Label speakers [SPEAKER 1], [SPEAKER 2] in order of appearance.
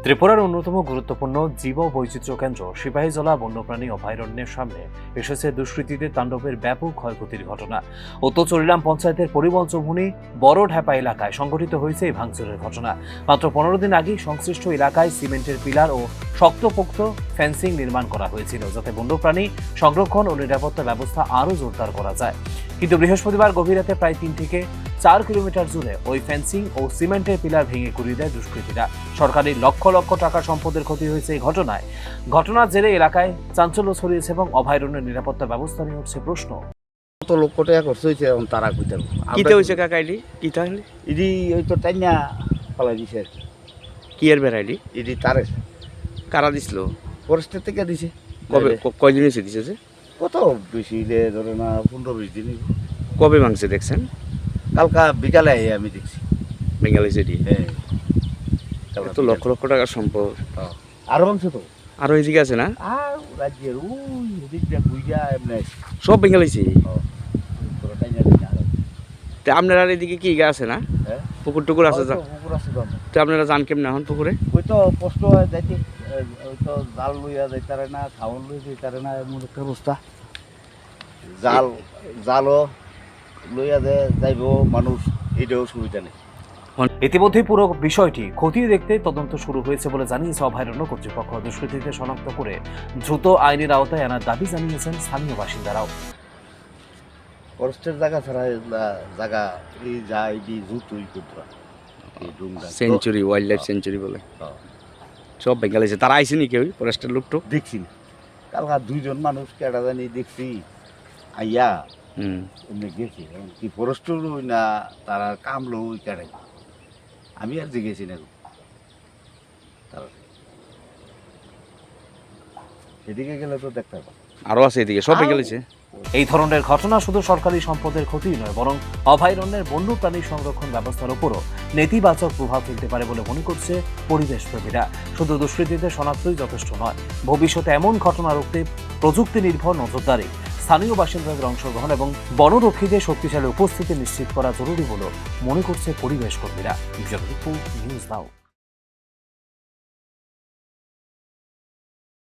[SPEAKER 1] ত্রিপুরার অন্যতম গুরুত্বপূর্ণ জীববৈচিত্র্য কেন্দ্র সিপাহীজলা বন্যপ্রাণী অভয়ারণ্যের সামনে এসেছে দুষ্কৃতীদের তাণ্ডবের ব্যাপক ক্ষয়ক্ষতির ঘটনা। উত্তর চরিলাম পঞ্চায়েতের পরিমল চৌমুহনী বড় ঢাপা এলাকায় সংঘটিত হয়েছে এই ভাঙচুরের ঘটনা। মাত্র 15 দিন আগেই সংশ্লিষ্ট এলাকায় সিমেন্টের পিলার ও শক্তপোক্ত ফেন্সিং নির্মাণ করা হয়েছিল, যাতে বন্যপ্রাণী সংরক্ষণ ও নিরাপত্তা ব্যবস্থা আরও জোরদার করা যায়। কিন্তু বৃহস্পতিবার গভীর রাতে প্রায় 3 থেকে 4 কিলোমিটার জুড়ে ওই ফেন্সিং ও সিমেন্টের পিলার ভেঙে গুড়িয়ে দেয় দুষ্কৃতীরা। সরকারি লক্ষ লক্ষ টাকা সম্পদের ক্ষতি হয়েছে এই ঘটনার জেরে এলাকায় চাঞ্চল্য ছড়িয়েছে এবং অভয়ারণ্যের নিরাপত্তা ব্যবস্থা নিয়ে উঠছে প্রশ্ন।
[SPEAKER 2] কত লক্ষ টাকা খরচ হয়েছে এখন তারা কইতে
[SPEAKER 3] কিতে হয়েছে কাকা এডি কিতা হলে
[SPEAKER 2] ইডি ওই তো টাইনা ফলাই দিছে আর কি।
[SPEAKER 3] কি এর ভ্যারাইটি
[SPEAKER 2] ইডি তারে
[SPEAKER 3] কারা দিছিল
[SPEAKER 2] ফরেস্টের থেকে দিছে।
[SPEAKER 3] কবে কয়দিন হয়েছে দিছে যে
[SPEAKER 2] কত বেশি রে ধরে না 15-20 দিন হইছে।
[SPEAKER 3] কবে ভাঙছে দেখছেন?
[SPEAKER 2] কালকা বিকালে আমি দেখছি
[SPEAKER 3] বেঙ্গালি সিটি।
[SPEAKER 2] হ্যাঁ
[SPEAKER 3] তো লক্ষ লক্ষ টাকার সম্পদ।
[SPEAKER 2] আর মাংস তো
[SPEAKER 3] আরো এদিকে আছে না?
[SPEAKER 2] আর রাজ্যের ওই ওদিকটা গুইয়া এমনি
[SPEAKER 3] সব বেঙ্গালিছি।
[SPEAKER 2] পুরো টাইনা দিনা।
[SPEAKER 3] তো আপনারা এদিকে কি গা আছে না?
[SPEAKER 2] হ্যাঁ
[SPEAKER 3] পুকুর টুকুর আছে যা।
[SPEAKER 2] পুকুর আছে তো।
[SPEAKER 3] তো আপনারা যান কেমন এখন পুকুরে?
[SPEAKER 2] ওই তো কষ্ট হয় যাইতে, ওই তো জাল লইয়া যাইতারে না, খাওয়ান লই যাইতারে না, এমন একটা অবস্থা। জালও লইয়া যাইব মানুষ, এটাও সুবিধা নেই।
[SPEAKER 1] ইতিমধ্যে পুরো বিষয়টি খতিয়ে দেখতে তদন্ত শুরু হয়েছে বলে জানিয়েছে অভয়ারণ্য কর্তৃপক্ষ। দুষ্কৃতীদের শনাক্ত করে দ্রুত আইনের আওতায় আনার দাবি জানিয়েছেন স্থানীয় বাসিন্দারাও।
[SPEAKER 2] ফরেস্টের জায়গা ছাড়া জায়গা এই যায় দি জুতই করতে
[SPEAKER 3] সেঞ্চুরি ওয়াইল্ড লাইফ সেঞ্চুরি বলে সব বেঙ্গালিছে। তারা আইসে নি কেউ ফরেস্টের লোক তো
[SPEAKER 2] দেখছি না। কালকা 2জন মানুষ কেডা জানি দেখছি আইয়া এমনি গেছি, কি ফরেস্ট লই না তারা কাম লই কেডাই আমি আর জিগেছি না। তারা এদিকে গেলে তো দেখতে পাবো
[SPEAKER 3] আরো আছে এদিকে সব বেঙ্গালিছে।
[SPEAKER 1] এই ধরনের ঘটনা শুধু সরকারি সম্পদের ক্ষতি নয়, বরং অভয়ারণ্যের বন্যপ্রাণী সংরক্ষণ ব্যবস্থার উপরও নেতিবাচক প্রভাব ফেলতে পারে বলে মনে করছে পরিবেশ প্রেমীরা। শুধু দুষ্কৃতীদের শনাক্তই যথেষ্ট নয়, ভবিষ্যতে এমন ঘটনা রুখতে প্রযুক্তি নির্ভর নজরদারি, স্থানীয় বাসিন্দাদের অংশগ্রহণ এবং বনরক্ষীদের শক্তিশালী উপস্থিতি নিশ্চিত করা জরুরি বলে মনে করছে পরিবেশ কর্মীরা। News now.